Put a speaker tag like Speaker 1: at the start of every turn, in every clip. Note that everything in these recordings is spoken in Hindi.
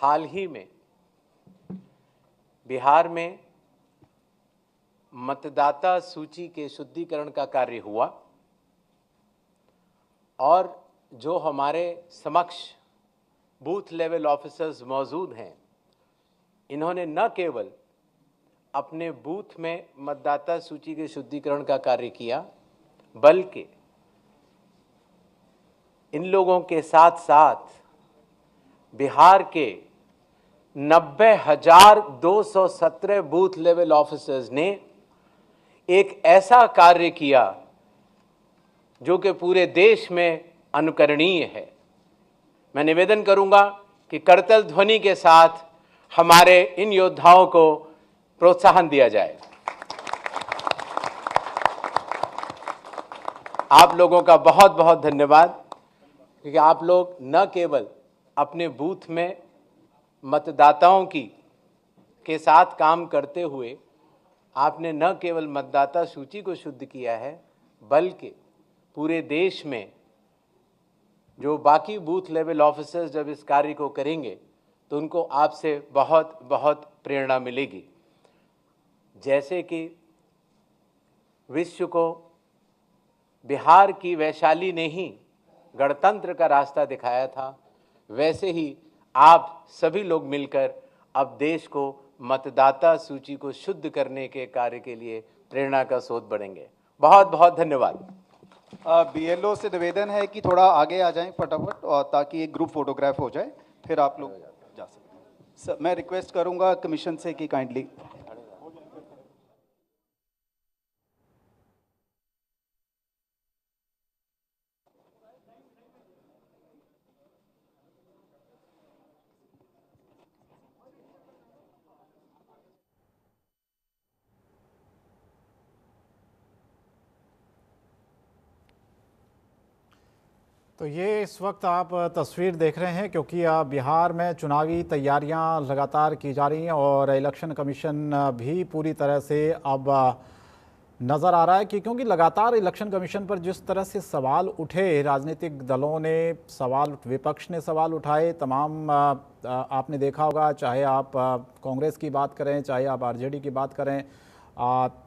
Speaker 1: हाल ही में बिहार में मतदाता सूची के शुद्धिकरण का कार्य हुआ और जो हमारे समक्ष बूथ लेवल ऑफिसर्स मौजूद हैं, इन्होंने न केवल अपने बूथ में मतदाता सूची के शुद्धिकरण का कार्य किया, बल्कि इन लोगों के साथ साथ बिहार के 90,217 बूथ लेवल ऑफिसर्स ने एक ऐसा कार्य किया जो कि पूरे देश में अनुकरणीय है। मैं निवेदन करूंगा कि करतल ध्वनि के साथ हमारे इन योद्धाओं को प्रोत्साहन दिया जाए। आप लोगों का बहुत बहुत धन्यवाद, क्योंकि आप लोग न केवल अपने बूथ में मतदाताओं के साथ काम करते हुए आपने न केवल मतदाता सूची को शुद्ध किया है, बल्कि पूरे देश में जो बाकी बूथ लेवल ऑफिसर्स जब इस कार्य को करेंगे तो उनको आपसे बहुत बहुत प्रेरणा मिलेगी। जैसे कि विश्व को बिहार की वैशाली ने ही गणतंत्र का रास्ता दिखाया था, वैसे ही आप सभी लोग मिलकर अब देश को मतदाता सूची को शुद्ध करने के कार्य के लिए प्रेरणा का स्रोत बनेंगे। बहुत बहुत धन्यवाद।
Speaker 2: बीएलओ से निवेदन है कि थोड़ा आगे आ जाएं फटाफट, और ताकि एक ग्रुप फोटोग्राफ हो जाए, फिर आप लोग जा सकते हैं। सर, मैं रिक्वेस्ट करूंगा कमीशन से कि काइंडली
Speaker 3: तो ये इस वक्त आप तस्वीर देख रहे हैं, क्योंकि बिहार में चुनावी तैयारियां लगातार की जा रही हैं और इलेक्शन कमीशन भी पूरी तरह से अब नज़र आ रहा है कि क्योंकि लगातार इलेक्शन कमीशन पर जिस तरह से सवाल उठे, राजनीतिक दलों ने सवाल, विपक्ष ने सवाल उठाए, तमाम आपने देखा होगा, चाहे आप कांग्रेस की बात करें, चाहे आप आरजेडी की बात करें,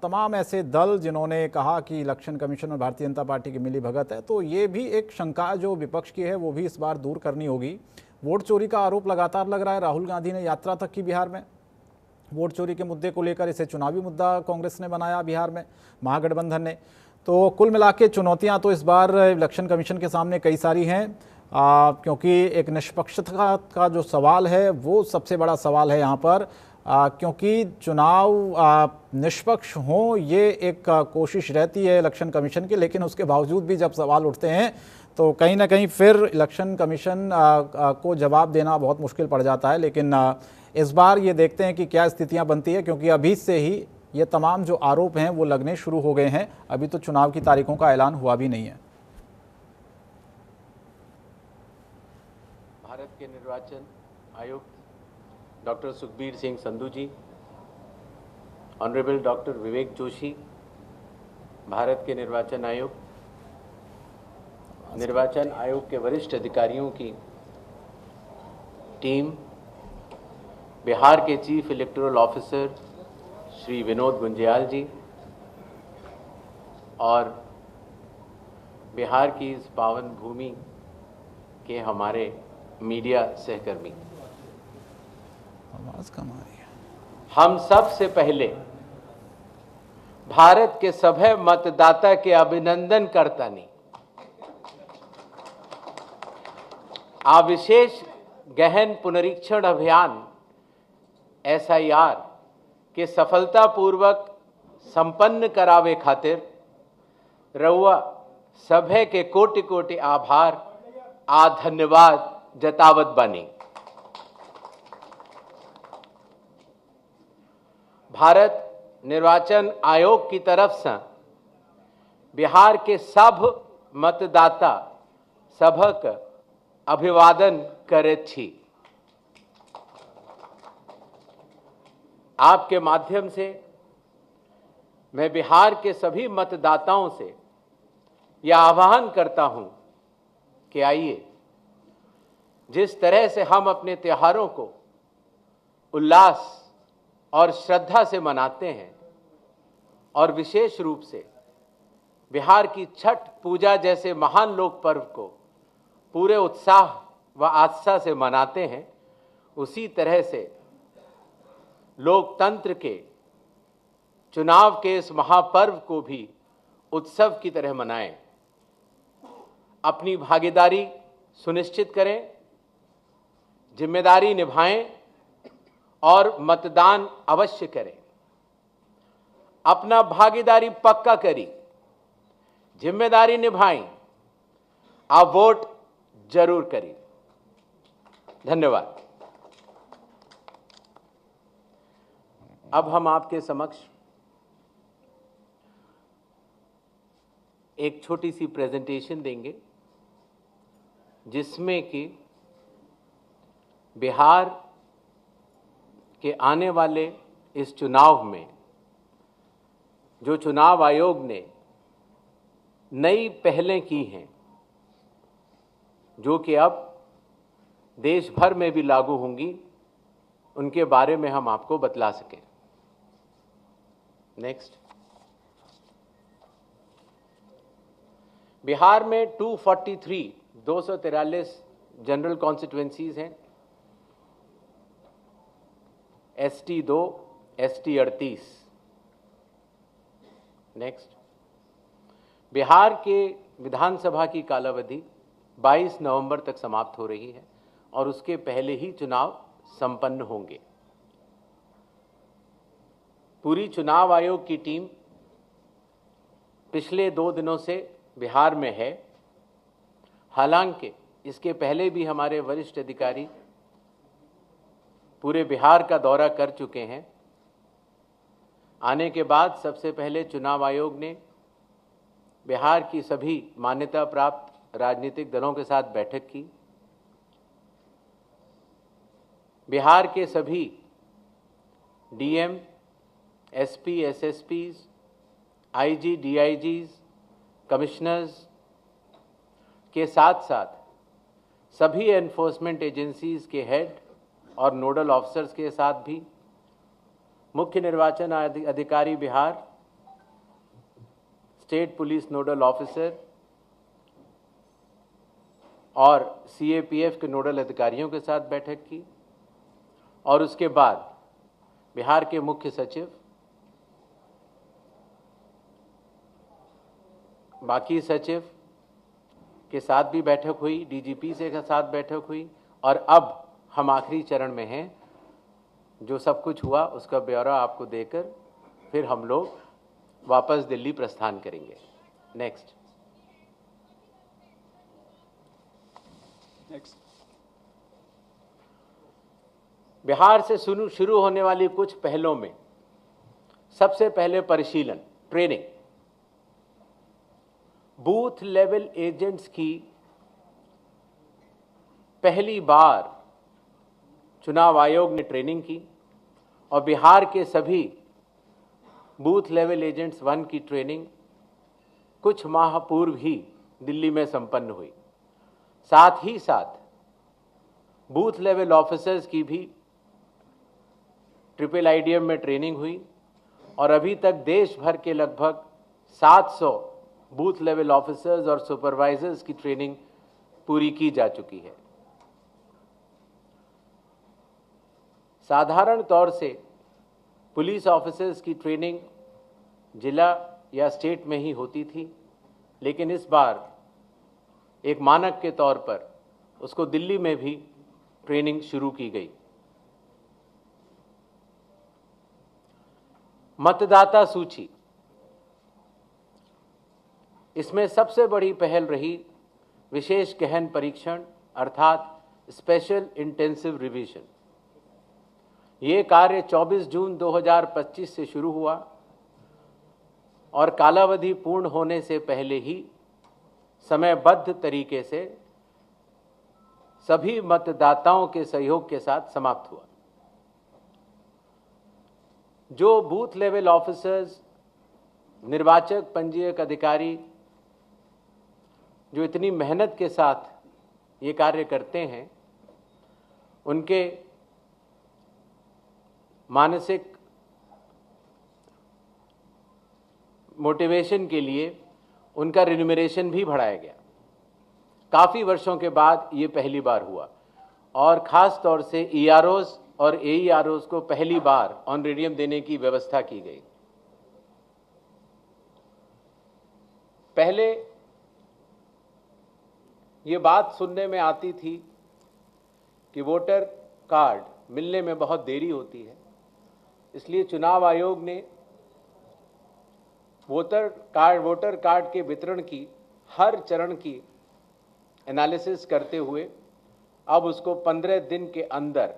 Speaker 3: तमाम ऐसे दल जिन्होंने कहा कि इलेक्शन कमीशन और भारतीय जनता पार्टी की मिली भगत है। तो ये भी एक शंका जो विपक्ष की है वो भी इस बार दूर करनी होगी। वोट चोरी का आरोप लगातार लग रहा है। राहुल गांधी ने यात्रा तक की बिहार में वोट चोरी के मुद्दे को लेकर, इसे चुनावी मुद्दा कांग्रेस ने बनाया बिहार में, महागठबंधन ने। तो कुल मिला के चुनौतियाँ तो इस बार इलेक्शन कमीशन के सामने कई सारी हैं, क्योंकि एक निष्पक्षता का जो सवाल है वो सबसे बड़ा सवाल है यहाँ पर, क्योंकि चुनाव निष्पक्ष हों ये एक कोशिश रहती है इलेक्शन कमीशन की, लेकिन उसके बावजूद भी जब सवाल उठते हैं तो कहीं ना कहीं फिर इलेक्शन कमीशन को जवाब देना बहुत मुश्किल पड़ जाता है। लेकिन इस बार ये देखते हैं कि क्या स्थितियां बनती है, क्योंकि अभी से ही ये तमाम जो आरोप हैं वो लगने शुरू हो गए हैं। अभी तो चुनाव की तारीखों का ऐलान हुआ भी नहीं है।
Speaker 1: भारत के निर्वाचन आयुक्त डॉक्टर सुखबीर सिंह संधू जी, ऑनरेबल डॉक्टर विवेक जोशी, भारत के निर्वाचन आयोग के वरिष्ठ अधिकारियों की टीम, बिहार के chief electoral officer Shri Vinod Gunjiyal ji और बिहार की इस पावन भूमि के हमारे मीडिया सहकर्मी,
Speaker 3: आवाज कम आ रही है।
Speaker 1: हम सबसे पहले भारत के सभे मतदाता के अभिनंदन करता नहीं, आ विशेष गहन पुनरीक्षण अभियान SIR के सफलतापूर्वक संपन्न करावे खातिर रउआ सभे के कोटि कोटि आभार आ धन्यवाद जतावत बानी। भारत निर्वाचन आयोग की तरफ से बिहार के सब मतदाता सभक अभिवादन करैत छी। आपके माध्यम से मैं बिहार के सभी मतदाताओं से यह आह्वान करता हूं कि आइए, जिस तरह से हम अपने त्योहारों को उल्लास और श्रद्धा से मनाते हैं और विशेष रूप से बिहार की छठ पूजा जैसे महान लोक पर्व को पूरे उत्साह व आस्था से मनाते हैं, उसी तरह से लोकतंत्र के चुनाव के इस महापर्व को भी उत्सव की तरह मनाएं। अपनी भागीदारी सुनिश्चित करें, जिम्मेदारी निभाएं और मतदान अवश्य करें। अपना भागीदारी पक्का करें, जिम्मेदारी निभाएं, आप वोट जरूर करें। धन्यवाद। अब हम आपके समक्ष एक छोटी सी प्रेजेंटेशन देंगे जिसमें कि बिहार के आने वाले इस चुनाव में जो चुनाव आयोग ने नई पहलें की हैं, जो कि अब देश भर में भी लागू होंगी, उनके बारे में हम आपको बतला सकें। नेक्स्ट। बिहार में 243 जनरल कॉन्स्टिट्यूएंसीज हैं, ST 2, ST 38। नेक्स्ट। बिहार के विधानसभा की कालावधि 22 नवंबर तक समाप्त हो रही है और उसके पहले ही चुनाव संपन्न होंगे। पूरी चुनाव आयोग की टीम पिछले 2 दिनों से बिहार में है। हालांकि इसके पहले भी हमारे वरिष्ठ अधिकारी पूरे बिहार का दौरा कर चुके हैं। आने के बाद सबसे पहले चुनाव आयोग ने बिहार की सभी मान्यता प्राप्त राजनीतिक दलों के साथ बैठक की। बिहार के सभी DM, SP, SSPs, IG, DIGs, commissioners के साथ साथ सभी एनफोर्समेंट एजेंसीज के हेड और नोडल ऑफिसर्स के साथ भी मुख्य निर्वाचन अधिकारी Bihar, state police nodal officer और CAPF के नोडल अधिकारियों के साथ बैठक की और उसके बाद बिहार के मुख्य सचिव, बाकी सचिव के साथ भी बैठक हुई, DGP से के साथ बैठक हुई और अब हम आखिरी चरण में हैं। जो सब कुछ हुआ उसका ब्यौरा आपको देकर फिर हम लोग वापस दिल्ली प्रस्थान करेंगे। नेक्स्ट। बिहार से शुरू होने वाली कुछ पहलों में सबसे पहले परिशीलन, ट्रेनिंग। बूथ लेवल एजेंट्स की पहली बार चुनाव आयोग ने ट्रेनिंग की और बिहार के सभी बूथ लेवल एजेंट्स 1 की ट्रेनिंग कुछ माह पूर्व ही दिल्ली में संपन्न हुई। साथ ही साथ बूथ लेवल ऑफिसर्स की भी IIIDM में ट्रेनिंग हुई और अभी तक देश भर के लगभग 700 बूथ लेवल ऑफिसर्स और सुपरवाइजर्स की ट्रेनिंग पूरी की जा चुकी है। साधारण तौर से पुलिस ऑफिसर्स की ट्रेनिंग जिला या स्टेट में ही होती थी, लेकिन इस बार एक मानक के तौर पर उसको दिल्ली में भी ट्रेनिंग शुरू की गई। मतदाता सूची, इसमें सबसे बड़ी पहल रही विशेष गहन परीक्षण अर्थात स्पेशल इंटेंसिव रिवीजन। ये कार्य 24 जून 2025 से शुरू हुआ और कालावधि पूर्ण होने से पहले ही समयबद्ध तरीके से सभी मतदाताओं के सहयोग के साथ समाप्त हुआ। जो बूथ लेवल ऑफिसर्स, निर्वाचक पंजीयक अधिकारी जो इतनी मेहनत के साथ ये कार्य करते हैं, उनके मानसिक मोटिवेशन के लिए उनका रिन्यूमरेशन भी बढ़ाया गया। काफ़ी वर्षों के बाद ये पहली बार हुआ और ख़ास तौर से EROs और AEROs को पहली बार ऑनरेरियम देने की व्यवस्था की गई। पहले ये बात सुनने में आती थी कि वोटर कार्ड मिलने में बहुत देरी होती है, इसलिए चुनाव आयोग ने वोटर कार्ड के वितरण की हर चरण की एनालिसिस करते हुए अब उसको 15 दिन के अंदर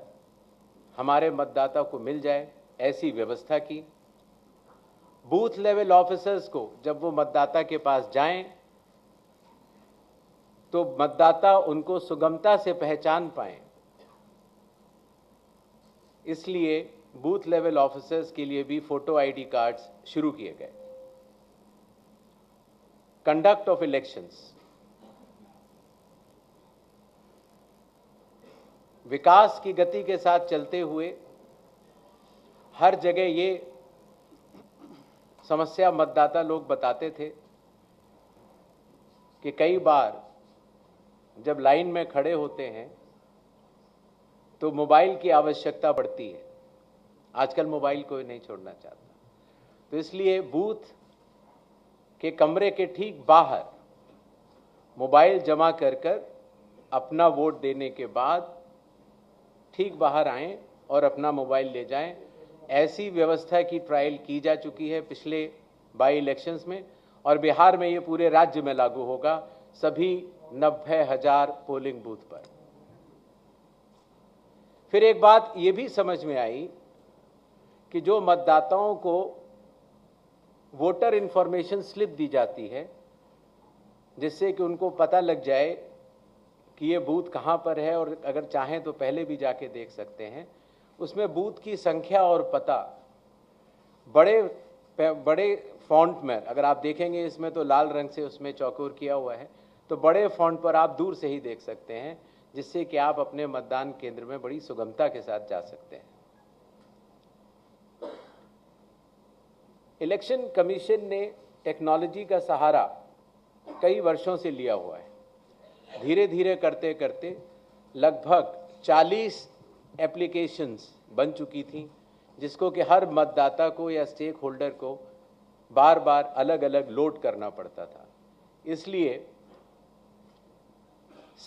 Speaker 1: हमारे मतदाता को मिल जाए ऐसी व्यवस्था की। बूथ लेवल ऑफिसर्स को जब वो मतदाता के पास जाएं तो मतदाता उनको सुगमता से पहचान पाएं, इसलिए बूथ लेवल ऑफिसर्स के लिए भी फोटो ID कार्ड्स शुरू किए गए। कंडक्ट ऑफ इलेक्शंस, विकास की गति के साथ चलते हुए हर जगह ये समस्या मतदाता लोग बताते थे कि कई बार जब लाइन में खड़े होते हैं तो मोबाइल की आवश्यकता पड़ती है। आजकल मोबाइल कोई नहीं छोड़ना चाहता, तो इसलिए बूथ के कमरे के ठीक बाहर मोबाइल जमा कर अपना वोट देने के बाद ठीक बाहर आएं और अपना मोबाइल ले जाएं। ऐसी व्यवस्था की ट्रायल की जा चुकी है पिछले बाई इलेक्शंस में और बिहार में ये पूरे राज्य में लागू होगा, सभी 90,000 पोलिंग बूथ पर। फिर एक बात ये भी समझ में आई कि जो मतदाताओं को वोटर इंफॉर्मेशन स्लिप दी जाती है जिससे कि उनको पता लग जाए कि ये बूथ कहाँ पर है और अगर चाहें तो पहले भी जाके देख सकते हैं, उसमें बूथ की संख्या और पता बड़े फॉन्ट में, अगर आप देखेंगे इसमें तो लाल रंग से उसमें चौकोर किया हुआ है, तो बड़े फॉन्ट पर आप दूर से ही देख सकते हैं, जिससे कि आप अपने मतदान केंद्र में बड़ी सुगमता के साथ जा सकते हैं। इलेक्शन कमीशन ने टेक्नोलॉजी का सहारा कई वर्षों से लिया हुआ है। धीरे धीरे करते करते लगभग 40 एप्लीकेशंस बन चुकी थी, जिसको कि हर मतदाता को या स्टेक होल्डर को बार बार अलग अलग लोड करना पड़ता था। इसलिए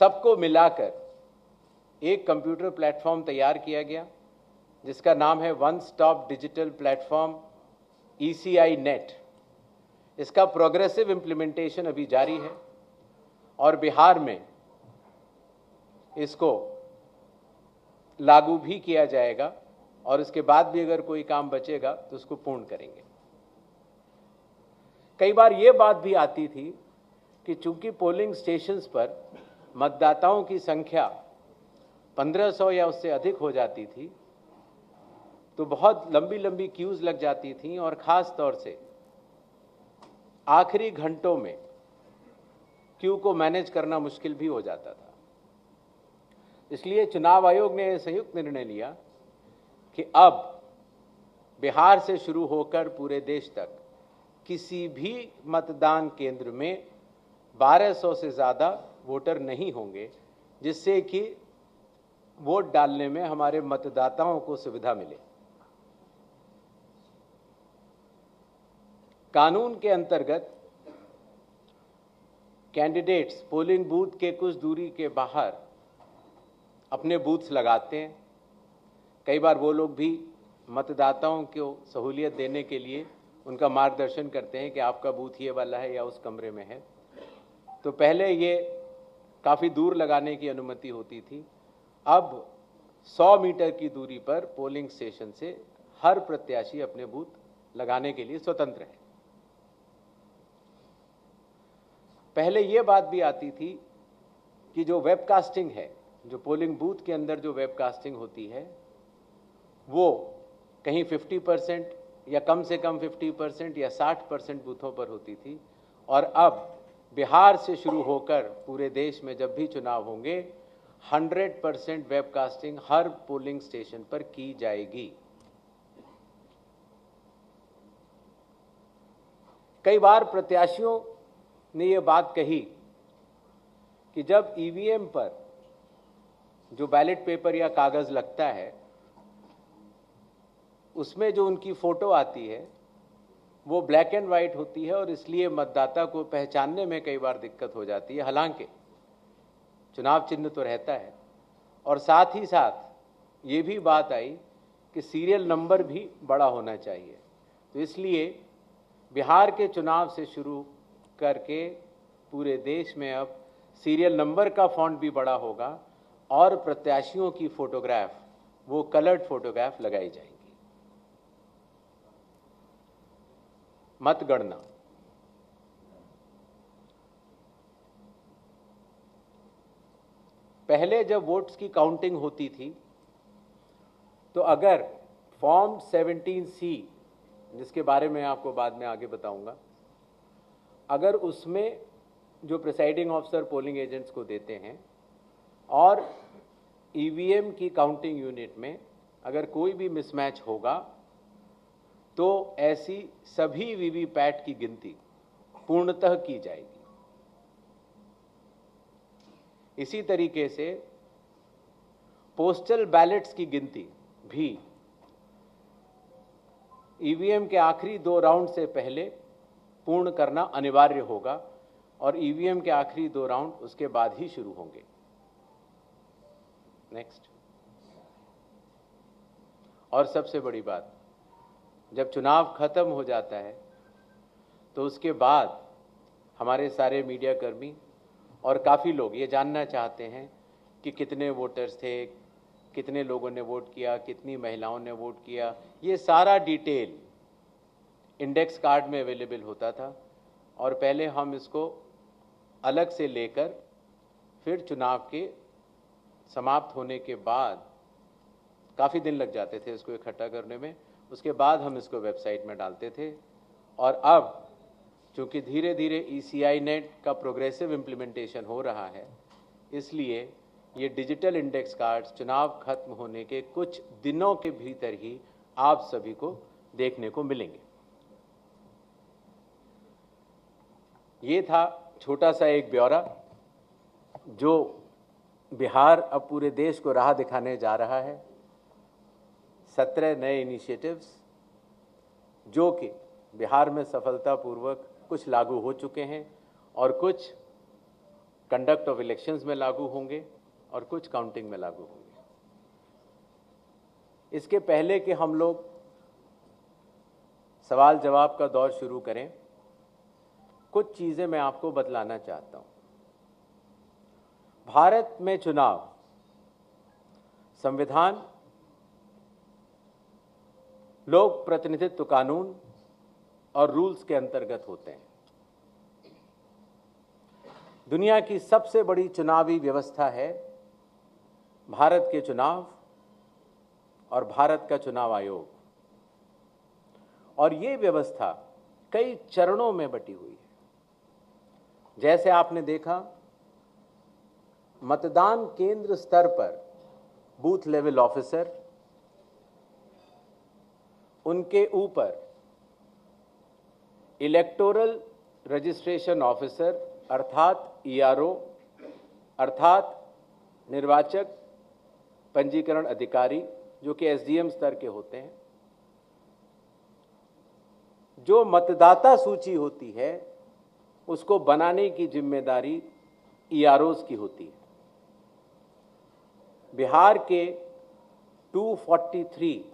Speaker 1: सबको मिलाकर एक कंप्यूटर प्लेटफॉर्म तैयार किया गया जिसका नाम है one stop digital platform ECI net. इसका प्रोग्रेसिव इम्प्लीमेंटेशन अभी जारी है और बिहार में इसको लागू भी किया जाएगा और इसके बाद भी अगर कोई काम बचेगा तो उसको पूर्ण करेंगे। कई बार ये बात भी आती थी कि चूंकि पोलिंग स्टेशंस पर मतदाताओं की संख्या 1500 या उससे अधिक हो जाती थी तो बहुत लंबी लंबी क्यूज लग जाती थी और ख़ास तौर से आखिरी घंटों में क्यू को मैनेज करना मुश्किल भी हो जाता था। इसलिए चुनाव आयोग ने संयुक्त निर्णय लिया कि अब बिहार से शुरू होकर पूरे देश तक किसी भी मतदान केंद्र में 1200 से ज़्यादा वोटर नहीं होंगे, जिससे कि वोट डालने में हमारे मतदाताओं को सुविधा मिले। कानून के अंतर्गत कैंडिडेट्स पोलिंग बूथ के कुछ दूरी के बाहर अपने बूथ्स लगाते हैं। कई बार वो लोग भी मतदाताओं को सहूलियत देने के लिए उनका मार्गदर्शन करते हैं कि आपका बूथ ये वाला है या उस कमरे में है। तो पहले ये काफ़ी दूर लगाने की अनुमति होती थी, अब 100 मीटर की दूरी पर पोलिंग स्टेशन से हर प्रत्याशी अपने बूथ लगाने के लिए स्वतंत्र है। पहले ये बात भी आती थी कि जो वेबकास्टिंग है, जो पोलिंग बूथ के अंदर जो वेबकास्टिंग होती है वो कहीं 50% या कम से कम 50% या 60% बूथों पर होती थी और अब बिहार से शुरू होकर पूरे देश में जब भी चुनाव होंगे 100% वेबकास्टिंग हर पोलिंग स्टेशन पर की जाएगी। कई बार प्रत्याशियों ने ये बात कही कि जब ईवीएम पर जो बैलेट पेपर या कागज लगता है उसमें जो उनकी फोटो आती है वो ब्लैक एंड वाइट होती है और इसलिए मतदाता को पहचानने में कई बार दिक्कत हो जाती है। हालांकि चुनाव चिन्ह तो रहता है और साथ ही साथ ये भी बात आई कि सीरियल नंबर भी बड़ा होना चाहिए। तो इसलिए बिहार के चुनाव से शुरू करके पूरे देश में अब सीरियल नंबर का फॉन्ट भी बड़ा होगा और प्रत्याशियों की फोटोग्राफ वो कलर्ड फोटोग्राफ लगाई जाएंगी। मतगणना पहले जब वोट्स की काउंटिंग होती थी तो अगर फॉर्म 17C, जिसके बारे में आपको बाद में आगे बताऊंगा, अगर उसमें जो प्रिसाइडिंग ऑफिसर पोलिंग एजेंट्स को देते हैं और ईवीएम की काउंटिंग यूनिट में अगर कोई भी मिसमैच होगा तो ऐसी सभी वीवीपैट की गिनती पूर्णतः की जाएगी। इसी तरीके से पोस्टल बैलेट्स की गिनती भी ईवीएम के आखिरी 2 राउंड से पहले पूर्ण करना अनिवार्य होगा और ईवीएम के आखिरी 2 राउंड उसके बाद ही शुरू होंगे। नेक्स्ट, और सबसे बड़ी बात, जब चुनाव खत्म हो जाता है तो उसके बाद हमारे सारे मीडिया कर्मी और काफ़ी लोग ये जानना चाहते हैं कि कितने वोटर्स थे, कितने लोगों ने वोट किया, कितनी महिलाओं ने वोट किया। ये सारा डिटेल इंडेक्स कार्ड में अवेलेबल होता था और पहले हम इसको अलग से लेकर फिर चुनाव के समाप्त होने के बाद काफ़ी दिन लग जाते थे इसको इकट्ठा करने में, उसके बाद हम इसको वेबसाइट में डालते थे। और अब चूँकि धीरे धीरे ECI नेट का प्रोग्रेसिव इम्प्लीमेंटेशन हो रहा है, इसलिए ये डिजिटल इंडेक्स कार्ड्स चुनाव खत्म होने के कुछ दिनों के भीतर ही आप सभी को देखने को मिलेंगे। ये था छोटा सा एक ब्यौरा जो बिहार अब पूरे देश को राह दिखाने जा रहा है। 17 नए इनिशिएटिव्स जो कि बिहार में सफलतापूर्वक कुछ लागू हो चुके हैं और कुछ कंडक्ट ऑफ इलेक्शंस में लागू होंगे और कुछ काउंटिंग में लागू होंगे। इसके पहले कि हम लोग सवाल जवाब का दौर शुरू करें, कुछ चीज़ें मैं आपको बतलाना चाहता हूं। भारत में चुनाव संविधान, लोक प्रतिनिधित्व कानून और रूल्स के अंतर्गत होते हैं। दुनिया की सबसे बड़ी चुनावी व्यवस्था है भारत के चुनाव और भारत का चुनाव आयोग, और ये व्यवस्था कई चरणों में बटी हुई है। जैसे आपने देखा, मतदान केंद्र स्तर पर बूथ लेवल ऑफिसर, उनके ऊपर इलेक्टोरल रजिस्ट्रेशन ऑफिसर अर्थात ERO अर्थात निर्वाचक पंजीकरण अधिकारी, जो कि SDM स्तर के होते हैं। जो मतदाता सूची होती है उसको बनाने की जिम्मेदारी EROs की होती है। बिहार के 243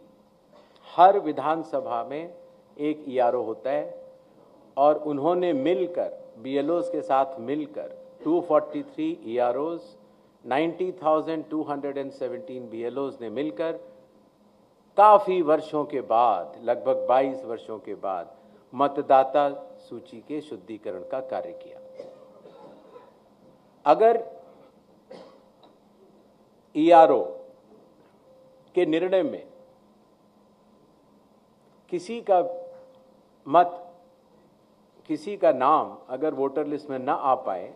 Speaker 1: हर विधानसभा में एक ERO होता है और उन्होंने मिलकर BLOs के साथ मिलकर 243 EROs, 90,217 BLOs ने मिलकर काफ़ी वर्षों के बाद, लगभग 22 वर्षों के बाद मतदाता सूची के शुद्धिकरण का कार्य किया। अगर ERO के निर्णय में किसी का मत, किसी का नाम अगर वोटर लिस्ट में ना आ पाए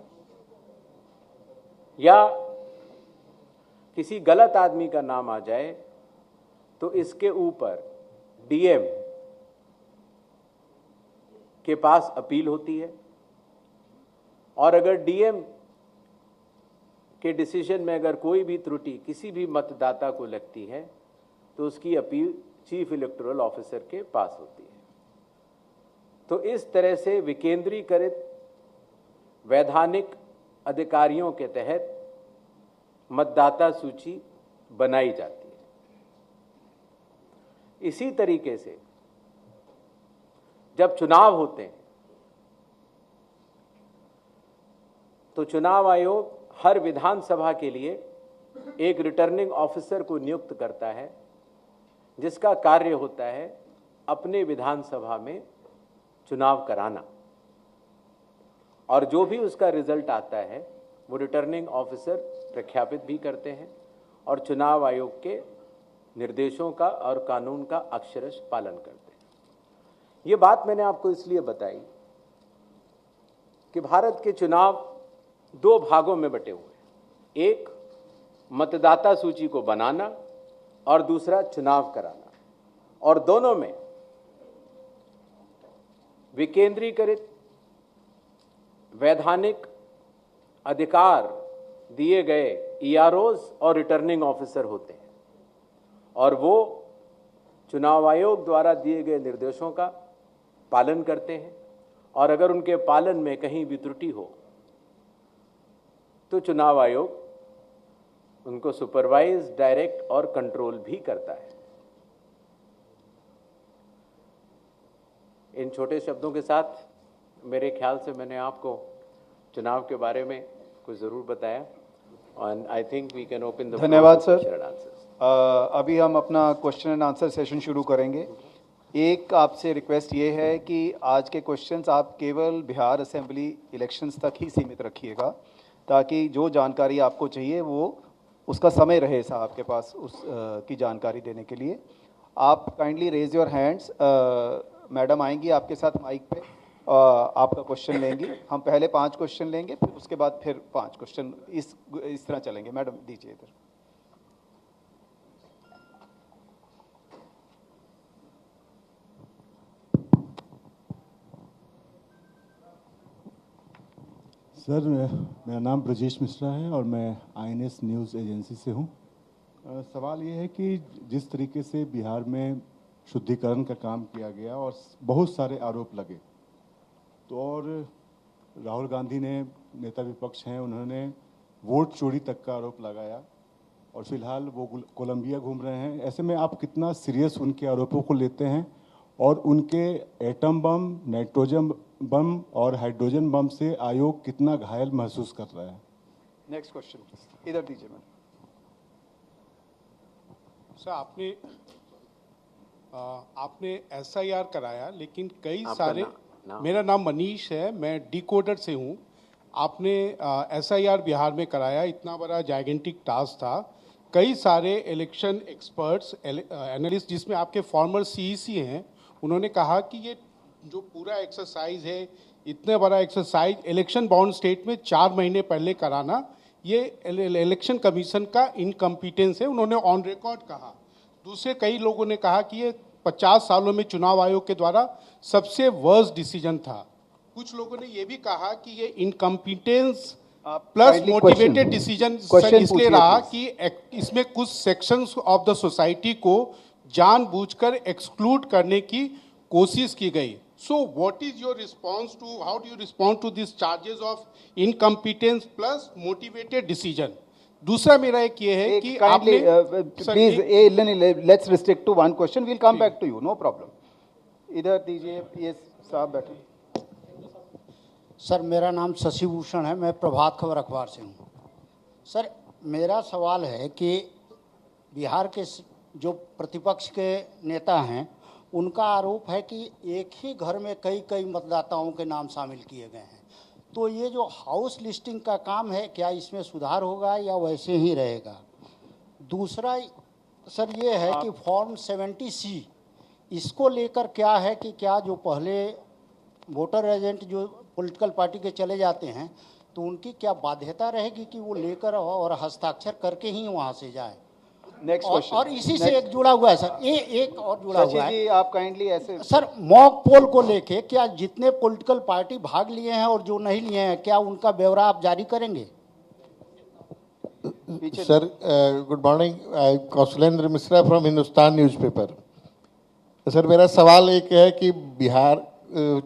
Speaker 1: या किसी गलत आदमी का नाम आ जाए तो इसके ऊपर DM के पास अपील होती है, और अगर डीएम के डिसीजन में अगर कोई भी त्रुटि किसी भी मतदाता को लगती है तो उसकी अपील चीफ इलेक्टोरल ऑफिसर के पास होती है। तो इस तरह से विकेंद्रीकृत वैधानिक अधिकारियों के तहत मतदाता सूची बनाई जाती है। इसी तरीके से जब चुनाव होते हैं तो चुनाव आयोग हर विधानसभा के लिए एक रिटर्निंग ऑफिसर को नियुक्त करता है, जिसका कार्य होता है अपने विधानसभा में चुनाव कराना, और जो भी उसका रिजल्ट आता है वो रिटर्निंग ऑफिसर प्रख्यापित भी करते हैं और चुनाव आयोग के निर्देशों का और कानून का अक्षरशः पालन करते हैं। ये बात मैंने आपको इसलिए बताई कि भारत के चुनाव दो भागों में बटे हुए हैं, एक मतदाता सूची को बनाना और दूसरा चुनाव कराना, और दोनों में विकेंद्रीकृत वैधानिक अधिकार दिए गए ईआरओज और रिटर्निंग ऑफिसर होते हैं, और वो चुनाव आयोग द्वारा दिए गए निर्देशों का पालन करते हैं, और अगर उनके पालन में कहीं भी त्रुटि हो तो चुनाव आयोग उनको सुपरवाइज, डायरेक्ट और कंट्रोल भी करता है। इन छोटे शब्दों के साथ मेरे ख्याल से मैंने आपको चुनाव के बारे में कुछ ज़रूर बताया, और I think we can open the
Speaker 2: धन्यवाद सर। अभी हम अपना क्वेश्चन एंड आंसर सेशन शुरू करेंगे। एक आपसे रिक्वेस्ट ये है कि आज के क्वेश्चंस आप केवल बिहार असेंबली इलेक्शंस तक ही सीमित रखिएगा, ताकि जो जानकारी आपको चाहिए वो उसका समय रहे साहब के पास उस की जानकारी देने के लिए। आप kindly raise your hands, madam आएंगी आपके साथ माइक पे, आपका क्वेश्चन लेंगी। हम पहले 5 क्वेश्चन लेंगे, फिर उसके बाद फिर 5 क्वेश्चन, इस तरह चलेंगे। मैडम दीजिए इधर।
Speaker 4: सर, मेरा नाम ब्रजेश मिश्रा है और मैं आईएनएस न्यूज़ एजेंसी से हूँ। सवाल ये है कि जिस तरीके से बिहार में शुद्धिकरण का काम किया गया और बहुत सारे आरोप लगे, तो और राहुल गांधी ने, नेता विपक्ष हैं, उन्होंने वोट चोरी तक का आरोप लगाया, और फिलहाल वो कोलंबिया घूम रहे हैं। ऐसे में आप कितना सीरियस उनके आरोपों को लेते हैं, और उनके एटम बम, नाइट्रोजन बम और हाइड्रोजन बम से आयोग कितना घायल महसूस कर रहा है?
Speaker 2: नेक्स्ट क्वेश्चन इधर दीजिए मैम।
Speaker 5: सर, आपने एसआईआर कराया, लेकिन कई सारे मेरा नाम मनीष है, मैं डिकोडर से हूँ। आपने एसआईआर बिहार में कराया, इतना बड़ा जाइगेंटिक टास्क था। कई सारे इलेक्शन एक्सपर्ट्स, एनालिस्ट, जिसमें आपके फॉर्मर सीईसी हैं, उन्होंने कहा कि ये जो पूरा एक्सरसाइज है, इतने बड़ा एक्सरसाइज इलेक्शन बाउंड स्टेट में 4 महीने पहले कराना, ये इलेक्शन कमीशन का इनकम्पिटेंस है, उन्होंने ऑन रिकॉर्ड कहा। दूसरे कई लोगों ने कहा कि ये 50 सालों में चुनाव आयोग के द्वारा सबसे वर्स्ट डिसीजन था। कुछ लोगों ने ये भी कहा कि ये इनकम्पिटेंस प्लस मोटिवेटेड डिसीजन इसलिए रहा कि इसमें कुछ सेक्शंस ऑफ द सोसाइटी को जानबूझकर एक्सक्लूड करने की कोशिश की गई। So what is your response to, how do you respond to this charges of incompetence plus motivated decision? दूसरा मेरा एक ये है कि आपने
Speaker 2: please let's restrict to 1 question, we will come back to you, no problem. इधर दीजिए, ये साहब बैठे।
Speaker 6: सर, मेरा नाम शशि भूषण है, मैं प्रभात खबर अखबार से हूँ। सर, मेरा सवाल है कि बिहार के जो प्रतिपक्ष के नेता हैं, उनका आरोप है कि एक ही घर में कई कई मतदाताओं के नाम शामिल किए गए हैं। तो ये जो हाउस लिस्टिंग का काम है, क्या इसमें सुधार होगा या वैसे ही रहेगा? दूसरा सर ये है कि फॉर्म 70C, इसको लेकर क्या है कि क्या जो पहले वोटर एजेंट जो पॉलिटिकल पार्टी के चले जाते हैं, तो उनकी क्या बाध्यता रहेगी कि वो लेकर और हस्ताक्षर करके ही वहाँ से जाए?
Speaker 2: नेक्स्ट क्वेश्चन
Speaker 6: और इसी से एक जुड़ा हुआ है सर, ये एक और जुड़ा
Speaker 2: शशि
Speaker 6: हुआ है
Speaker 2: जी, आप काइंडली ऐसे
Speaker 6: सर। मॉक पोल को लेके क्या जितने पॉलिटिकल पार्टी भाग लिए हैं और जो नहीं लिए हैं, क्या उनका ब्यौरा आप जारी करेंगे?
Speaker 7: Sir good morning, Kaushalendra Mishra from Hindustan newspaper. Sir मेरा सवाल एक है कि बिहार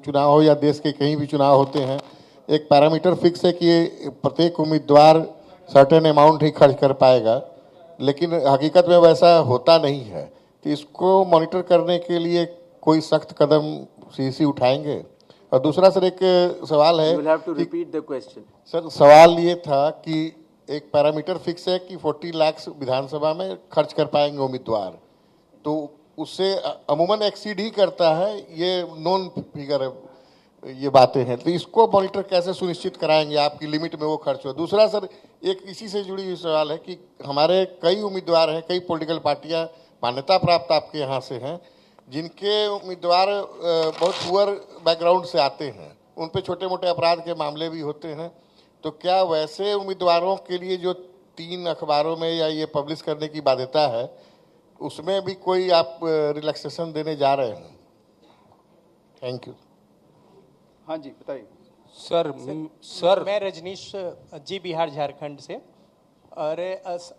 Speaker 7: चुनाव हो या देश के कहीं भी चुनाव होते हैं, एक पैरामीटर फिक्स है कि प्रत्येक उम्मीदवार सर्टेन अमाउंट ही खर्च कर पाएगा, लेकिन हकीकत में वैसा होता नहीं है। तो इसको मॉनिटर करने के लिए कोई सख्त कदम सीसी उठाएंगे? और दूसरा सर एक सवाल है, सर सवाल ये था कि एक पैरामीटर फिक्स है कि 40 लाख विधानसभा में खर्च कर पाएंगे उम्मीदवार, तो उससे अमूमन एक्सीड ही करता है, ये नॉन फिगर है, ये बातें हैं। तो इसको मॉनिटर कैसे सुनिश्चित कराएंगे आपकी लिमिट में वो खर्च हो? दूसरा सर एक इसी से जुड़ी हुई सवाल है कि हमारे कई उम्मीदवार हैं, कई पॉलिटिकल पार्टियां मान्यता प्राप्त आपके यहाँ से हैं, जिनके उम्मीदवार बहुत पुअर बैकग्राउंड से आते हैं, उन पे छोटे मोटे अपराध के मामले भी होते हैं। तो क्या वैसे उम्मीदवारों के लिए जो 3 अखबारों में या ये पब्लिश करने की बाध्यता है, उसमें भी कोई आप रिलैक्सेशन देने जा रहे हैं? Thank you.
Speaker 2: हाँ जी बताइए।
Speaker 8: सर मैं रजनीश जी, बिहार झारखंड से। और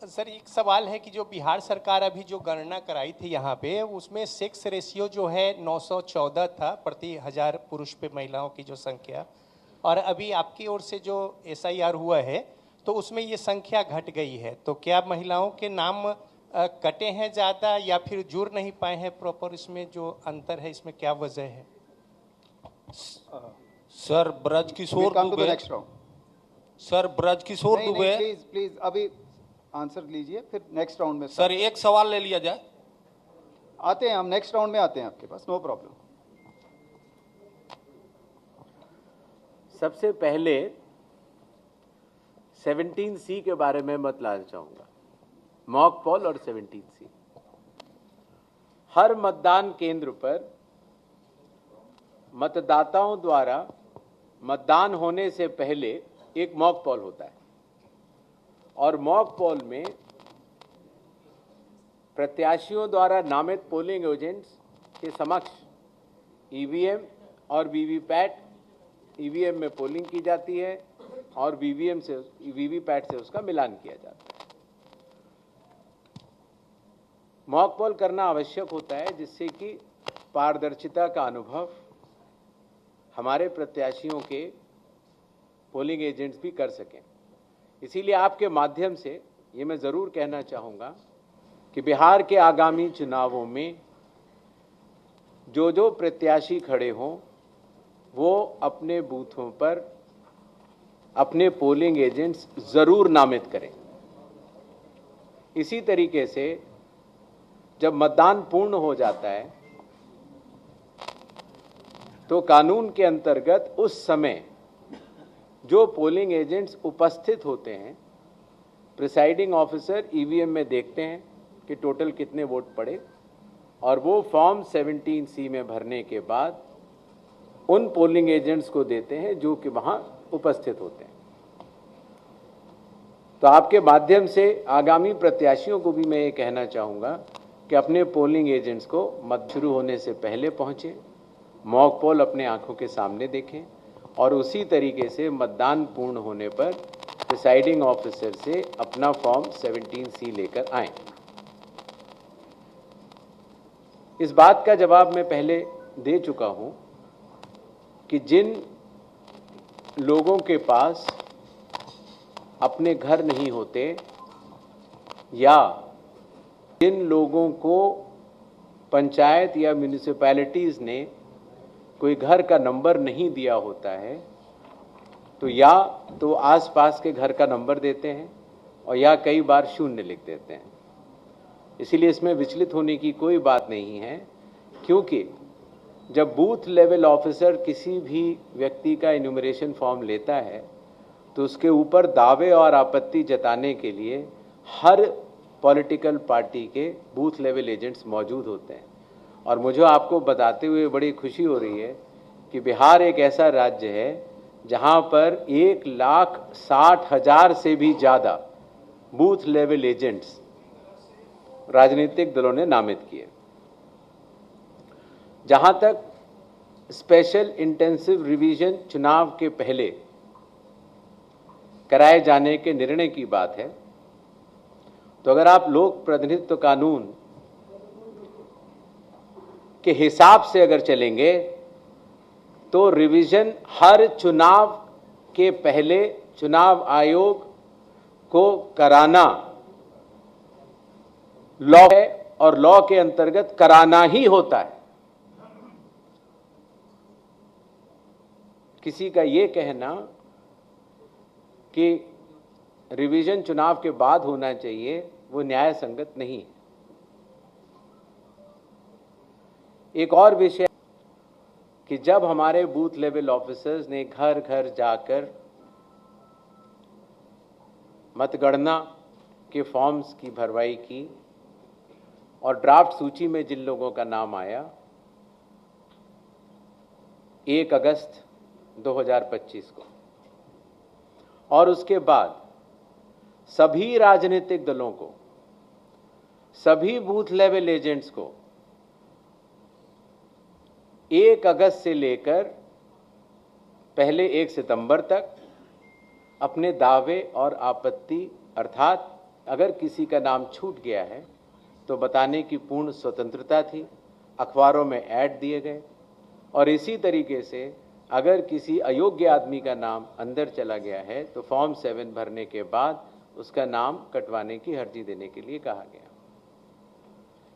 Speaker 8: सर एक सवाल है कि जो बिहार सरकार अभी जो गणना कराई थी यहाँ पे, उसमें सेक्स रेशियो जो है 914 था प्रति 1000 पुरुष पे महिलाओं की जो संख्या, और अभी आपकी ओर से जो SIR हुआ है तो उसमें ये संख्या घट गई है। तो क्या महिलाओं के नाम कटे हैं ज़्यादा या फिर जुड़ नहीं पाए हैं प्रॉपर? इसमें जो अंतर है इसमें क्या वजह है?
Speaker 9: Sir Brajkishore Dubey, sir Brajkishore Dubey,
Speaker 2: please अभी आंसर लीजिए, फिर नेक्स्ट राउंड में
Speaker 9: सर एक सवाल ले लिया जाए।
Speaker 2: आते हैं हम, नेक्स्ट राउंड में आते हैं आपके पास, नो प्रॉब्लम।
Speaker 1: सबसे पहले 17C के बारे में मत लाना चाहूंगा, मॉक पोल और 17C। हर मतदान केंद्र पर मतदाताओं द्वारा मतदान होने से पहले एक मॉक पोल होता है, और मॉक पोल में प्रत्याशियों द्वारा नामित पोलिंग एजेंट्स के समक्ष EVM और VVPAT, EVM में पोलिंग की जाती है और VVPAT से उसका मिलान किया जाता है। मॉक पोल करना आवश्यक होता है जिससे कि पारदर्शिता का अनुभव हमारे प्रत्याशियों के पोलिंग एजेंट्स भी कर सकें। इसीलिए आपके माध्यम से ये मैं ज़रूर कहना चाहूँगा कि बिहार के आगामी चुनावों में जो जो प्रत्याशी खड़े हों वो अपने बूथों पर अपने पोलिंग एजेंट्स ज़रूर नामित करें। इसी तरीके से जब मतदान पूर्ण हो जाता है तो कानून के अंतर्गत उस समय जो पोलिंग एजेंट्स उपस्थित होते हैं, प्रिसाइडिंग ऑफिसर EVM में देखते हैं कि टोटल कितने वोट पड़े, और वो फॉर्म 17C में भरने के बाद उन पोलिंग एजेंट्स को देते हैं जो कि वहाँ उपस्थित होते हैं। तो आपके माध्यम से आगामी प्रत्याशियों को भी मैं ये कहना चाहूँगा कि अपने पोलिंग एजेंट्स को मत शुरू होने से पहले पहुँचे, मॉक पोल अपने आंखों के सामने देखें, और उसी तरीके से मतदान पूर्ण होने पर प्रिसाइडिंग ऑफिसर से अपना फॉर्म 17C लेकर आएं। इस बात का जवाब मैं पहले दे चुका हूं कि जिन लोगों के पास अपने घर नहीं होते या जिन लोगों को पंचायत या म्यूनिसिपैलिटीज़ ने कोई घर का नंबर नहीं दिया होता है, तो या तो आसपास के घर का नंबर देते हैं और या कई बार 0 लिख देते हैं। इसीलिए इसमें विचलित होने की कोई बात नहीं है, क्योंकि जब बूथ लेवल ऑफिसर किसी भी व्यक्ति का इन्यूमरेशन फॉर्म लेता है तो उसके ऊपर दावे और आपत्ति जताने के लिए हर पॉलिटिकल पार्टी के बूथ लेवल एजेंट्स मौजूद होते हैं। और मुझे आपको बताते हुए बड़ी खुशी हो रही है कि बिहार एक ऐसा राज्य है जहां पर 1,60,000 से भी ज़्यादा बूथ लेवल एजेंट्स राजनीतिक दलों ने नामित किए। जहां तक स्पेशल इंटेंसिव रिवीजन चुनाव के पहले कराए जाने के निर्णय की बात है, तो अगर आप लोक प्रतिनिधित्व कानून के हिसाब से अगर चलेंगे तो रिवीजन हर चुनाव के पहले चुनाव आयोग को कराना लॉ है और लॉ के अंतर्गत कराना ही होता है। किसी का यह कहना कि रिवीजन चुनाव के बाद होना चाहिए, वो न्याय संगत नहीं है। एक और विषय कि जब हमारे बूथ लेवल ऑफिसर्स ने घर घर जाकर मतगणना के फॉर्म्स की भरवाई की और ड्राफ्ट सूची में जिन लोगों का नाम आया 1 अगस्त 2025 को, और उसके बाद सभी राजनीतिक दलों को, सभी बूथ लेवल एजेंट्स को 1 अगस्त से लेकर पहले 1 सितंबर तक अपने दावे और आपत्ति, अर्थात अगर किसी का नाम छूट गया है तो बताने की पूर्ण स्वतंत्रता थी। अखबारों में ऐड दिए गए और इसी तरीके से अगर किसी अयोग्य आदमी का नाम अंदर चला गया है तो फॉर्म 7 भरने के बाद उसका नाम कटवाने की अर्जी देने के लिए कहा गया।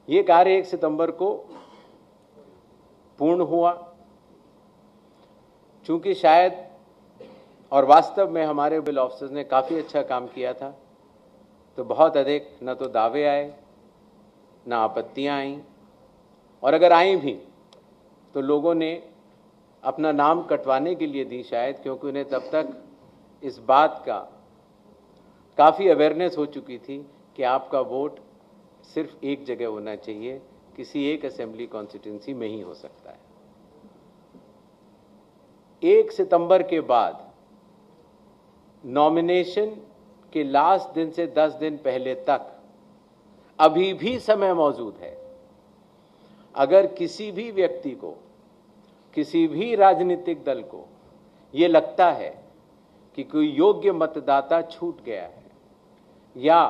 Speaker 1: ये कार्य 1 सितंबर को पूर्ण हुआ। चूंकि शायद और वास्तव में हमारे बिल ऑफिसर्स ने काफ़ी अच्छा काम किया था, तो बहुत अधिक न तो दावे आए न आपत्तियां आईं, और अगर आई भी तो लोगों ने अपना नाम कटवाने के लिए दी, शायद क्योंकि उन्हें तब तक इस बात का काफ़ी अवेयरनेस हो चुकी थी कि आपका वोट सिर्फ एक जगह होना चाहिए, किसी एक असेंबली कॉन्स्टिट्यूंसी में ही हो सकता है। 1 सितंबर के बाद नॉमिनेशन के लास्ट दिन से 10 दिन पहले तक अभी भी समय मौजूद है। अगर किसी भी व्यक्ति को, किसी भी राजनीतिक दल को ये लगता है कि कोई योग्य मतदाता छूट गया है या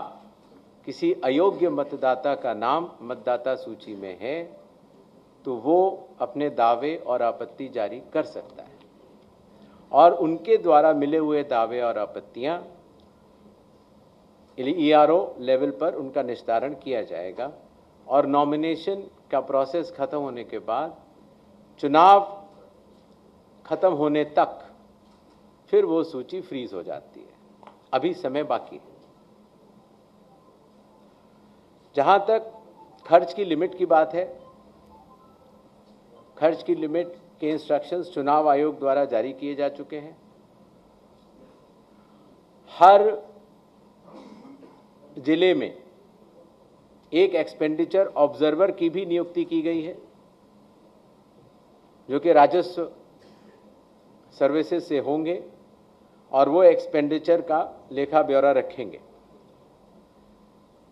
Speaker 1: किसी अयोग्य मतदाता का नाम मतदाता सूची में है, तो वो अपने दावे और आपत्ति जारी कर सकता है और उनके द्वारा मिले हुए दावे और आपत्तियां ERO लेवल पर उनका निस्तारण किया जाएगा और नॉमिनेशन का प्रोसेस खत्म होने के बाद चुनाव खत्म होने तक फिर वो सूची फ्रीज हो जाती है। अभी समय बाकी है। जहां तक खर्च की लिमिट की बात है, खर्च की लिमिट के इंस्ट्रक्शंस चुनाव आयोग द्वारा जारी किए जा चुके हैं। हर जिले में एक एक्सपेंडिचर ऑब्जर्वर की भी नियुक्ति की गई है, जो कि राजस्व सर्विसेज से होंगे और वो एक्सपेंडिचर का लेखा ब्यौरा रखेंगे।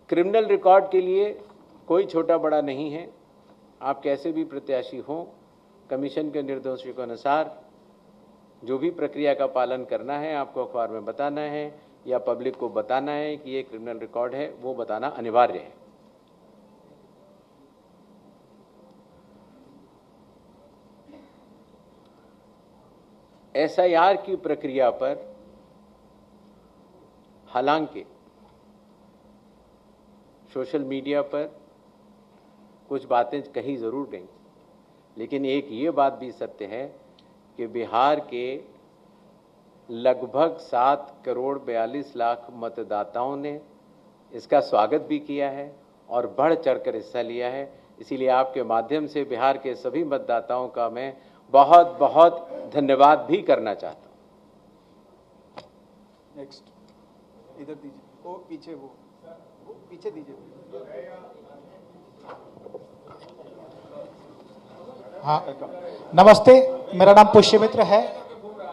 Speaker 1: क्रिमिनल रिकॉर्ड के लिए कोई छोटा बड़ा नहीं है। आप कैसे भी प्रत्याशी हों, कमीशन के निर्देशों के अनुसार जो भी प्रक्रिया का पालन करना है आपको अखबार में बताना है या पब्लिक को बताना है कि ये क्रिमिनल रिकॉर्ड है, वो बताना अनिवार्य है। SIR की प्रक्रिया पर हालांकि सोशल मीडिया पर कुछ बातें कही ज़रूर गई, लेकिन एक ये बात भी सत्य है कि बिहार के लगभग 7 करोड़ 42 लाख मतदाताओं ने इसका स्वागत भी किया है और बढ़ चढ़कर हिस्सा लिया है। इसीलिए आपके माध्यम से बिहार के सभी मतदाताओं का मैं बहुत बहुत धन्यवाद भी करना चाहता हूँ।
Speaker 2: नेक्स्ट इधर दीजिए, वो पीछे दीजिए।
Speaker 10: हाँ, नमस्ते, मेरा नाम पुष्यमित्र है,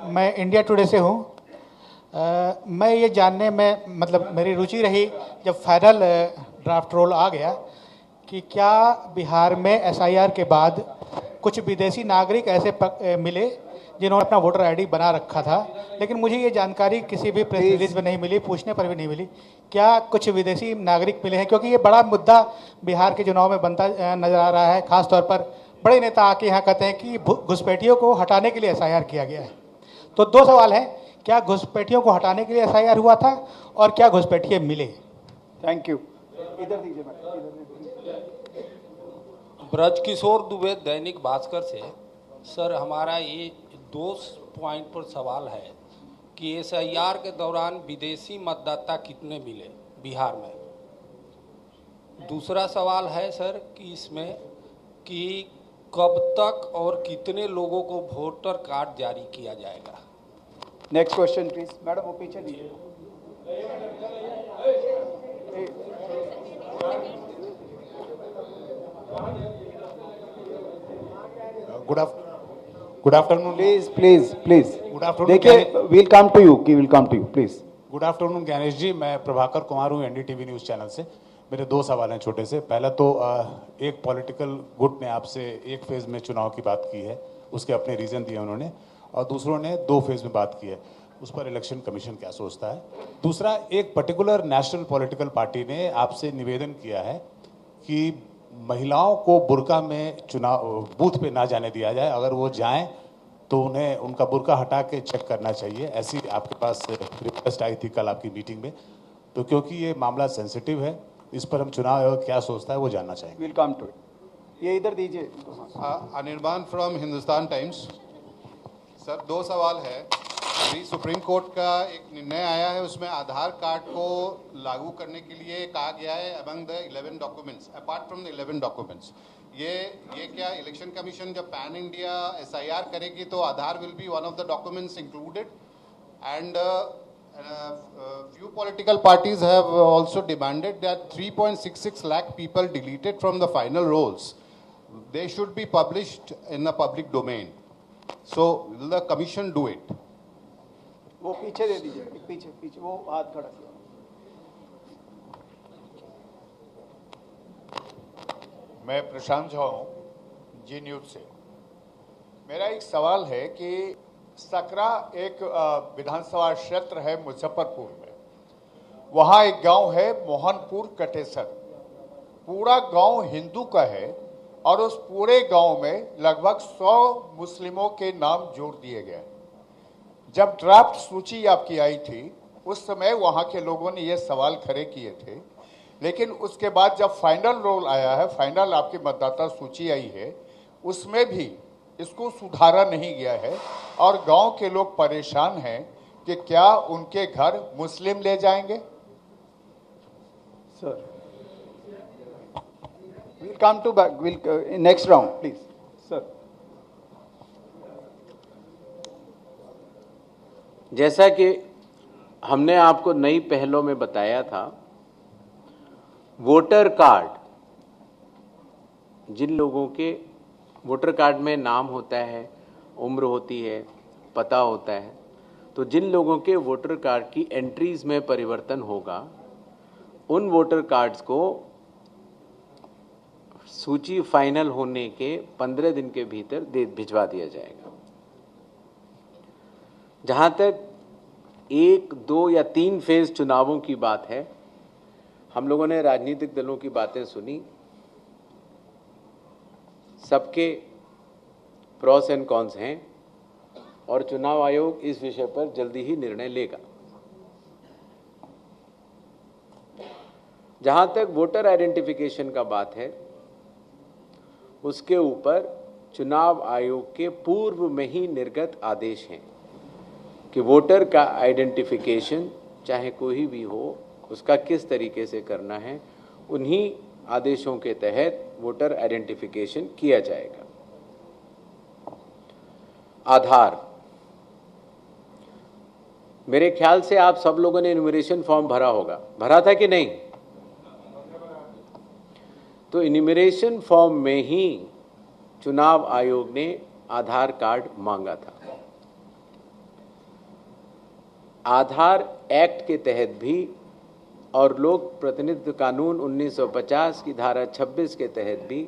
Speaker 10: मैं इंडिया टुडे से हूँ। मैं ये जानने में मतलब मेरी रुचि रही, जब फाइनल ड्राफ्ट रोल आ गया कि क्या बिहार में एसआईआर के बाद कुछ विदेशी नागरिक ऐसे मिले जिन्होंने अपना वोटर आईडी बना रखा था, लेकिन मुझे ये जानकारी किसी भी प्रेस रिलीज में नहीं मिली, पूछने पर भी नहीं मिली। क्या कुछ विदेशी नागरिक मिले हैं? क्योंकि ये बड़ा मुद्दा बिहार के चुनाव में बनता नजर आ रहा है। खासतौर पर बड़े नेता आके यहाँ कहते हैं कि घुसपैठियों को हटाने के लिए एसआईआर किया गया है। तो दो सवाल हैं, क्या घुसपैठियों को हटाने के लिए एसआईआर हुआ था और क्या घुसपैठिए मिले?
Speaker 2: Thank you. इधर दीजिए।
Speaker 9: ब्रजकिशोर दुबे, दैनिक भास्कर से। सर, हमारा ये 2 पॉइंट पर सवाल है कि एसआईआर के दौरान विदेशी मतदाता कितने मिले बिहार में। दूसरा सवाल है सर कि इसमें कि कब तक और कितने लोगों को वोटर कार्ड जारी किया जाएगा।
Speaker 2: Next question please. मैडम वो पीछे दीजिए।
Speaker 11: Good afternoon.
Speaker 2: Please
Speaker 11: good afternoon.
Speaker 2: देखिए, will come to you please.
Speaker 11: Good afternoon Gyanesh ji, मैं प्रभाकर कुमार हूँ, एनडीटीवी न्यूज़ चैनल से। मेरे 2 सवाल हैं छोटे से। पहला तो एक पॉलिटिकल गुट ने आपसे एक फेज़ में चुनाव की बात की है, उसके अपने रीज़न दिए उन्होंने, और दूसरों ने 2 फेज़ में बात की है। उस पर इलेक्शन कमीशन क्या सोचता है? दूसरा, एक पर्टिकुलर नेशनल पॉलिटिकल पार्टी ने आपसे निवेदन किया है कि महिलाओं को बुर्का में चुनाव बूथ पे ना जाने दिया जाए, अगर वो जाएं तो उन्हें उनका बुर्का हटा के चेक करना चाहिए। ऐसी आपके पास रिक्वेस्ट आई थी कल आपकी मीटिंग में। तो क्योंकि ये मामला सेंसिटिव है, इस पर हम चुनाव आयोग क्या सोचता है वो जानना चाहेंगे।
Speaker 2: Will come to it. ये इधर दीजिए।
Speaker 12: Anirban from Hindustan times. Sir, 2 सवाल है। अभी सुप्रीम कोर्ट का एक निर्णय आया है, उसमें आधार कार्ड को लागू करने के लिए कहा गया है among the 11 documents, apart from the 11 documents. ये क्या इलेक्शन कमीशन जब पैन इंडिया एसआईआर करेगी तो Aadhaar will be one of the documents included? And few political parties have also demanded that 3.66 lakh people deleted from the final rolls, they should be published in the public domain. So will the commission do it?
Speaker 2: वो पीछे दे दीजिए, पीछे वो हाथ खड़ा किया।
Speaker 13: मैं प्रशांत झा हूँ, जी न्यूज़ से। मेरा एक सवाल है कि सकरा एक विधानसभा क्षेत्र है मुजफ्फरपुर में, वहाँ एक गांव है मोहनपुर कटेसर। पूरा गांव हिंदू का है और उस पूरे गांव में लगभग 100 मुस्लिमों के नाम जोड़ दिए गए। जब ड्राफ्ट सूची आपकी आई थी उस समय वहाँ के लोगों ने ये सवाल खड़े किए थे, लेकिन उसके बाद जब फाइनल रोल आया है, फाइनल आपकी मतदाता सूची आई है, उसमें भी इसको सुधारा नहीं गया है और गांव के लोग परेशान हैं कि क्या उनके घर मुस्लिम ले जाएंगे।
Speaker 2: Sir, we'll come to back, next round please sir।
Speaker 1: जैसा कि हमने आपको नई पहलों में बताया था, वोटर कार्ड, जिन लोगों के वोटर कार्ड में नाम होता है, उम्र होती है, पता होता है, तो जिन लोगों के वोटर कार्ड की एंट्रीज में परिवर्तन होगा, उन वोटर कार्ड्स को सूची फाइनल होने के 15 दिन के भीतर भिजवा दिया जाएगा। जहां तक 1, 2 या 3 फेज चुनावों की बात है, हम लोगों ने राजनीतिक दलों की बातें सुनी, सबके प्रोस एंड कॉन्स हैं और चुनाव आयोग इस विषय पर जल्दी ही निर्णय लेगा। जहां तक वोटर आइडेंटिफिकेशन का बात है, उसके ऊपर चुनाव आयोग के पूर्व में ही निर्गत आदेश हैं कि वोटर का आइडेंटिफिकेशन चाहे कोई भी हो, उसका किस तरीके से करना है, उन्हीं आदेशों के तहत वोटर आइडेंटिफिकेशन किया जाएगा। आधार, मेरे ख्याल से आप सब लोगों ने इन्यूमरेशन फॉर्म भरा होगा, भरा था कि नहीं? तो इन्यूमरेशन फॉर्म में ही चुनाव आयोग ने आधार कार्ड मांगा था। आधार एक्ट के तहत भी और लोक प्रतिनिधित्व कानून 1950 की धारा 26 के तहत भी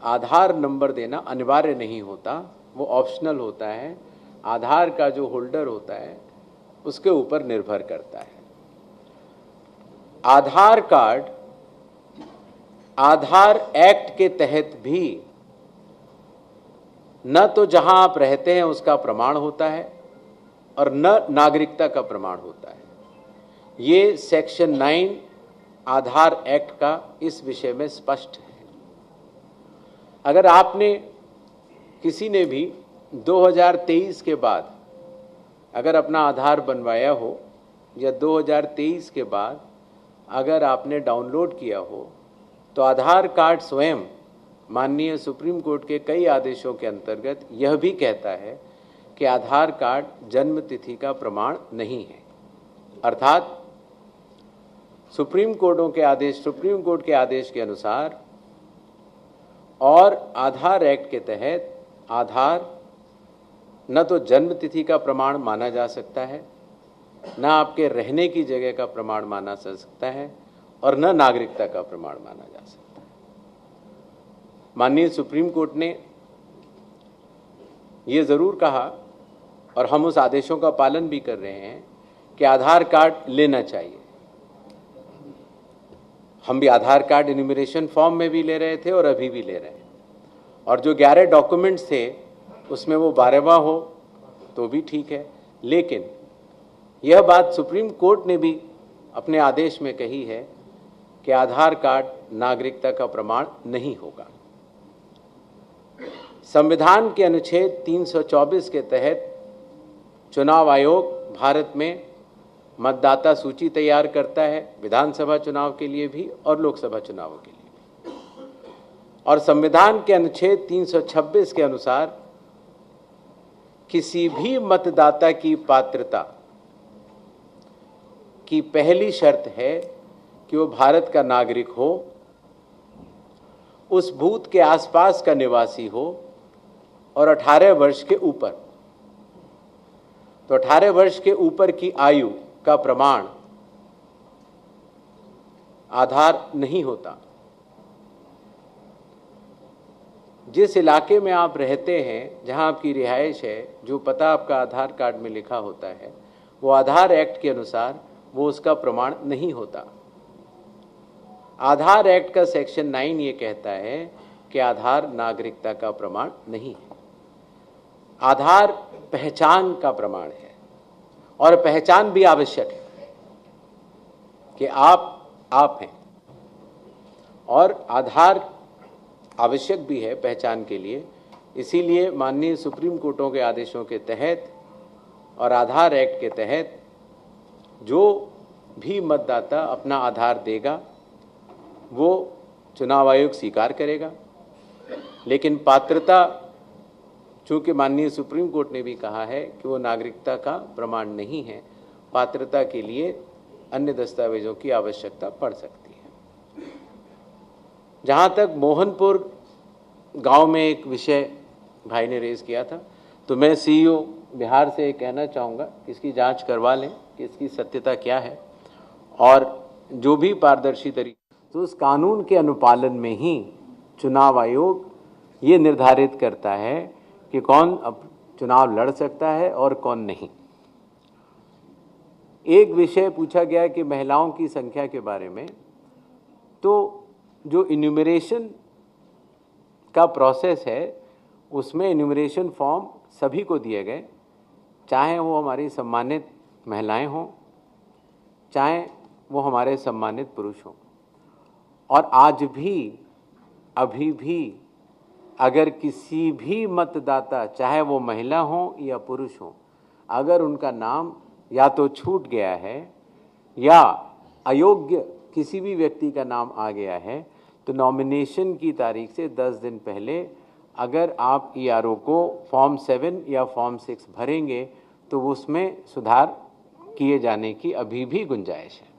Speaker 1: आधार नंबर देना अनिवार्य नहीं होता, वो ऑप्शनल होता है। आधार का जो होल्डर होता है उसके ऊपर निर्भर करता है। आधार कार्ड आधार एक्ट के तहत भी न तो जहां आप रहते हैं उसका प्रमाण होता है और न नागरिकता का प्रमाण होता है। ये सेक्शन 9 आधार एक्ट का इस विषय में स्पष्ट है। अगर आपने किसी ने भी 2023 के बाद अगर अपना आधार बनवाया हो या 2023 के बाद अगर आपने डाउनलोड किया हो, तो आधार कार्ड स्वयं माननीय सुप्रीम कोर्ट के कई आदेशों के अंतर्गत यह भी कहता है कि आधार कार्ड जन्म तिथि का प्रमाण नहीं है। अर्थात सुप्रीम कोर्ट के आदेश के अनुसार और आधार एक्ट के तहत आधार न तो जन्म तिथि का प्रमाण माना जा सकता है, न आपके रहने की जगह का प्रमाण माना जा सकता है और न नागरिकता का प्रमाण माना जा सकता है। माननीय सुप्रीम कोर्ट ने ये ज़रूर कहा और हम उस आदेशों का पालन भी कर रहे हैं कि आधार कार्ड लेना चाहिए। हम भी आधार कार्ड इन्यूमरेशन फॉर्म में भी ले रहे थे और अभी भी ले रहे हैं, और जो 11 डॉक्यूमेंट्स थे उसमें वो 12वां हो तो भी ठीक है। लेकिन यह बात सुप्रीम कोर्ट ने भी अपने आदेश में कही है कि आधार कार्ड नागरिकता का प्रमाण नहीं होगा। संविधान के अनुच्छेद 324 के तहत चुनाव आयोग भारत में मतदाता सूची तैयार करता है, विधानसभा चुनाव के लिए भी और लोकसभा चुनावों के लिए भी। और संविधान के अनुच्छेद 326 के अनुसार किसी भी मतदाता की पात्रता की पहली शर्त है कि वो भारत का नागरिक हो, उस बूथ के आसपास का निवासी हो और 18 वर्ष के ऊपर। तो 18 वर्ष के ऊपर की आयु का प्रमाण आधार नहीं होता। जिस इलाके में आप रहते हैं, जहां आपकी रिहाइश है, जो पता आपका आधार कार्ड में लिखा होता है, वो आधार एक्ट के अनुसार वो उसका प्रमाण नहीं होता। आधार एक्ट का सेक्शन 9 ये कहता है कि आधार नागरिकता का प्रमाण नहीं है। आधार पहचान का प्रमाण है और पहचान भी आवश्यक है कि आप हैं, और आधार आवश्यक भी है पहचान के लिए। इसीलिए माननीय सुप्रीम कोर्टों के आदेशों के तहत और आधार एक्ट के तहत जो भी मतदाता अपना आधार देगा वो चुनाव आयोग स्वीकार करेगा। लेकिन पात्रता, चूँकि माननीय सुप्रीम कोर्ट ने भी कहा है कि वो नागरिकता का प्रमाण नहीं है, पात्रता के लिए अन्य दस्तावेजों की आवश्यकता पड़ सकती है। जहाँ तक मोहनपुर गांव में एक विषय भाई ने रेज किया था, तो मैं सीईओ बिहार से कहना चाहूँगा कि इसकी जांच करवा लें कि इसकी सत्यता क्या है, और जो भी पारदर्शी तरीके, तो उस कानून के अनुपालन में ही चुनाव आयोग ये निर्धारित करता है कि कौन अब चुनाव लड़ सकता है और कौन नहीं। एक विषय पूछा गया कि महिलाओं की संख्या के बारे में, तो जो इन्यूमरेशन का प्रोसेस है उसमें इन्यूमरेशन फॉर्म सभी को दिए गए, चाहे वो हमारी सम्मानित महिलाएं हों, चाहे वो हमारे सम्मानित पुरुष हों। और आज भी, अभी भी अगर किसी भी मतदाता, चाहे वो महिला हो या पुरुष हो, अगर उनका नाम या तो छूट गया है या अयोग्य किसी भी व्यक्ति का नाम आ गया है, तो नॉमिनेशन की तारीख से 10 दिन पहले अगर आप ईआरओ को फॉर्म 7 या फॉर्म 6 भरेंगे तो उसमें सुधार किए जाने की अभी भी गुंजाइश है।